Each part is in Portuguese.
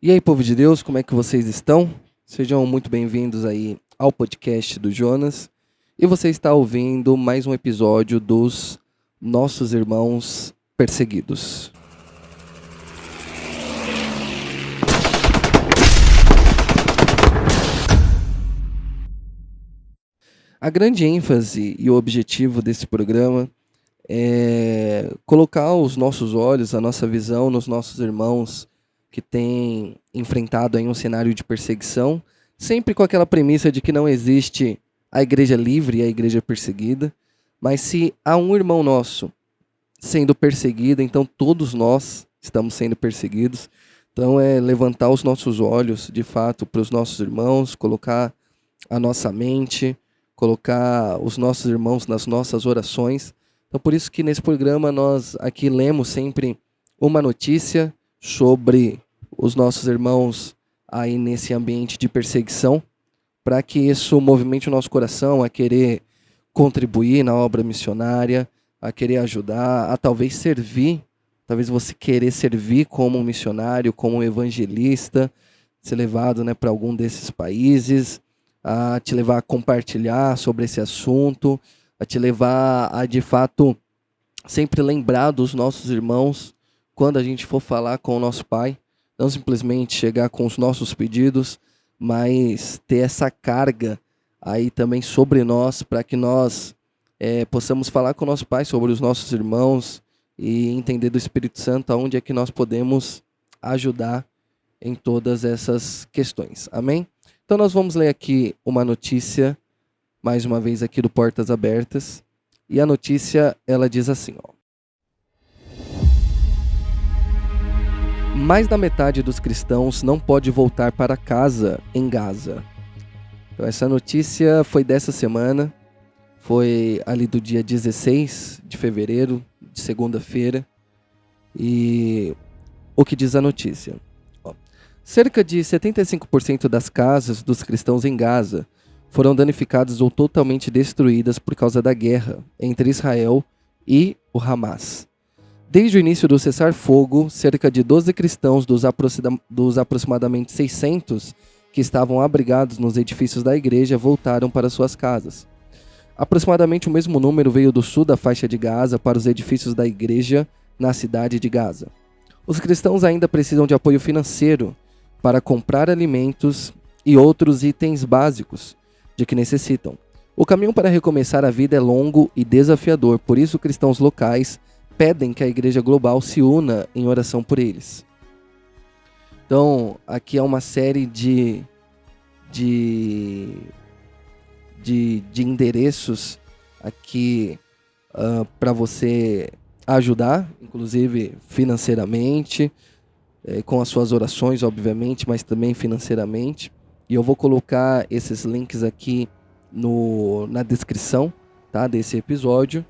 E aí, povo de Deus, como é que vocês estão? Sejam muito bem-vindos aí ao podcast do Jonas. E você está ouvindo mais um episódio dos Nossos Irmãos Perseguidos. A grande ênfase e o objetivo desse programa é colocar os nossos olhos, a nossa visão nos nossos irmãos que têm enfrentado aí um cenário de perseguição, sempre com aquela premissa de que não existe a igreja livre e a igreja perseguida, mas se há um irmão nosso sendo perseguido, então todos nós estamos sendo perseguidos. Então é levantar os nossos olhos, de fato, para os nossos irmãos, colocar a nossa mente, colocar os nossos irmãos nas nossas orações. Então por isso que nesse programa nós aqui lemos sempre uma notícia sobre os nossos irmãos aí nesse ambiente de perseguição, para que isso movimente o nosso coração a querer contribuir na obra missionária, a querer ajudar, a talvez servir, talvez você querer servir como um missionário, como um evangelista, ser levado, para algum desses países, a te levar a compartilhar sobre esse assunto, a te levar a, de fato, sempre lembrar dos nossos irmãos quando a gente for falar com o nosso Pai, não simplesmente chegar com os nossos pedidos, mas ter essa carga aí também sobre nós, para que nós possamos falar com o nosso Pai sobre os nossos irmãos e entender do Espírito Santo aonde é que nós podemos ajudar em todas essas questões. Amém? Então nós vamos ler aqui uma notícia, mais uma vez aqui do Portas Abertas, e a notícia ela diz assim, ó. Mais da metade dos cristãos não pode voltar para casa em Gaza. Então, essa notícia foi dessa semana, foi ali do dia 16 de fevereiro, de segunda-feira. E o que diz a notícia? Ó, cerca de 75% das casas dos cristãos em Gaza foram danificadas ou totalmente destruídas por causa da guerra entre Israel e o Hamas. Desde o início do cessar-fogo, cerca de 12 cristãos dos aproximadamente 600 que estavam abrigados nos edifícios da igreja voltaram para suas casas. Aproximadamente o mesmo número veio do sul da faixa de Gaza para os edifícios da igreja na cidade de Gaza. Os cristãos ainda precisam de apoio financeiro para comprar alimentos e outros itens básicos de que necessitam. O caminho para recomeçar a vida é longo e desafiador, por isso cristãos locais pedem que a igreja global se una em oração por eles. Então, aqui é uma série de endereços aqui para você ajudar, inclusive financeiramente, com as suas orações, obviamente, mas também financeiramente. E eu vou colocar esses links aqui na descrição, tá, desse episódio.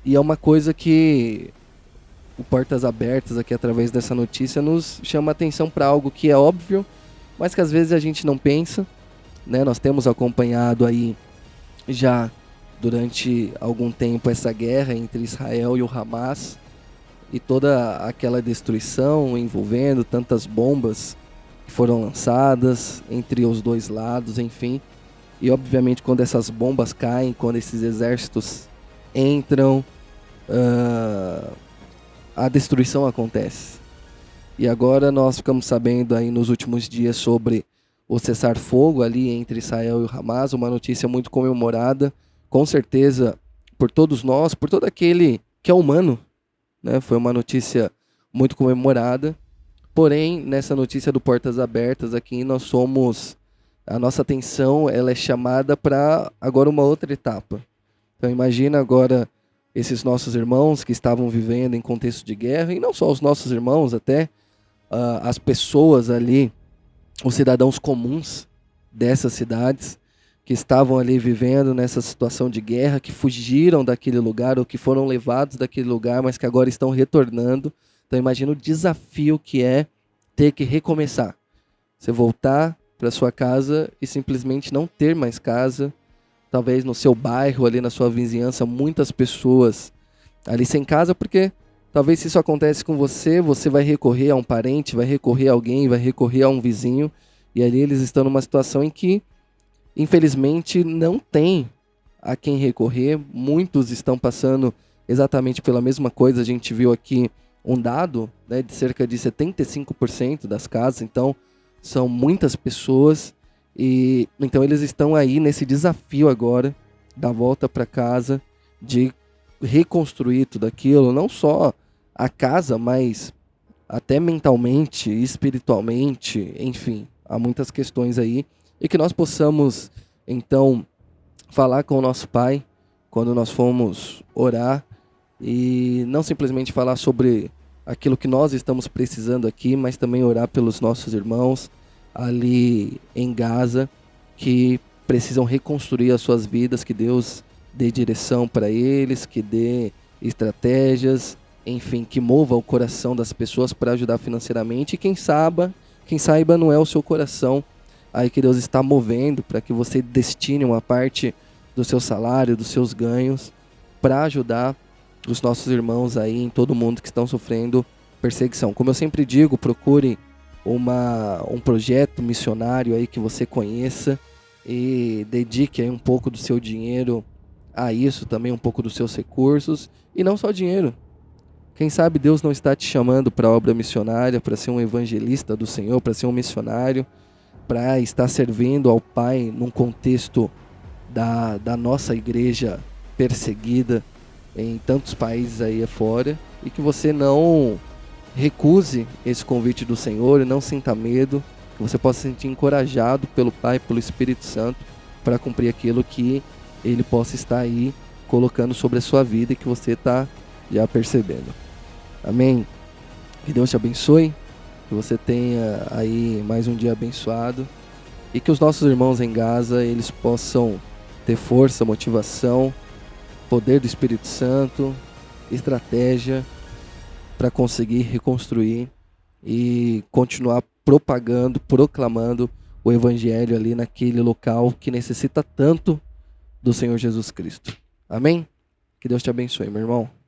E é uma coisa que o Portas Abertas aqui através dessa notícia nos chama a atenção para algo que é óbvio, mas que às vezes a gente não pensa, né? Nós temos acompanhado aí já durante algum tempo essa guerra entre Israel e o Hamas e toda aquela destruição envolvendo tantas bombas que foram lançadas entre os dois lados, enfim. E obviamente quando essas bombas caem, quando esses exércitos entram, a destruição acontece. E agora nós ficamos sabendo aí nos últimos dias sobre o cessar-fogo ali entre Israel e o Hamas, uma notícia muito comemorada, com certeza por todos nós, por todo aquele que é humano, né? Foi uma notícia muito comemorada. Porém, nessa notícia do Portas Abertas aqui, a nossa atenção ela é chamada para agora uma outra etapa. Então imagina agora esses nossos irmãos que estavam vivendo em contexto de guerra, e não só os nossos irmãos, até as pessoas ali, os cidadãos comuns dessas cidades, que estavam ali vivendo nessa situação de guerra, que fugiram daquele lugar ou que foram levados daquele lugar, mas que agora estão retornando. Então imagina o desafio que é ter que recomeçar. Você voltar para sua casa e simplesmente não ter mais casa, talvez no seu bairro, ali na sua vizinhança, muitas pessoas ali sem casa, porque Talvez se isso acontece com você, você vai recorrer a um parente, vai recorrer a alguém, vai recorrer a um vizinho, e ali eles estão numa situação em que, infelizmente, não tem a quem recorrer. Muitos estão passando exatamente pela mesma coisa. A gente viu aqui um dado, né, de cerca de 75% das casas, então são muitas pessoas, e então eles estão aí nesse desafio agora da volta para casa, de reconstruir tudo aquilo, não só a casa, mas até mentalmente, espiritualmente, enfim, há muitas questões aí, e que nós possamos então falar com o nosso Pai quando nós formos orar, e não simplesmente falar sobre aquilo que nós estamos precisando aqui, mas também orar pelos nossos irmãos ali em Gaza, que precisam reconstruir as suas vidas, que Deus dê direção para eles, que dê estratégias, enfim, que mova o coração das pessoas para ajudar financeiramente. E quem saiba não é o seu coração aí que Deus está movendo para que você destine uma parte do seu salário, dos seus ganhos, para ajudar os nossos irmãos aí em todo mundo que estão sofrendo perseguição. Como eu sempre digo, procure um projeto missionário aí que você conheça e dedique aí um pouco do seu dinheiro a isso, também um pouco dos seus recursos, e não só dinheiro. Quem sabe Deus não está te chamando para a obra missionária, para ser um evangelista do Senhor, para ser um missionário, para estar servindo ao Pai num contexto da nossa igreja perseguida em tantos países aí afora, e que você não recuse esse convite do Senhor e não sinta medo, que você possa se sentir encorajado pelo Pai, pelo Espírito Santo, para cumprir aquilo que Ele possa estar aí colocando sobre a sua vida e que você está já percebendo. Amém? Que Deus te abençoe, que você tenha aí mais um dia abençoado, e que os nossos irmãos em Gaza, eles possam ter força, motivação, poder do Espírito Santo, estratégia para conseguir reconstruir e continuar propagando, proclamando o Evangelho ali naquele local que necessita tanto do Senhor Jesus Cristo. Amém? Que Deus te abençoe, meu irmão.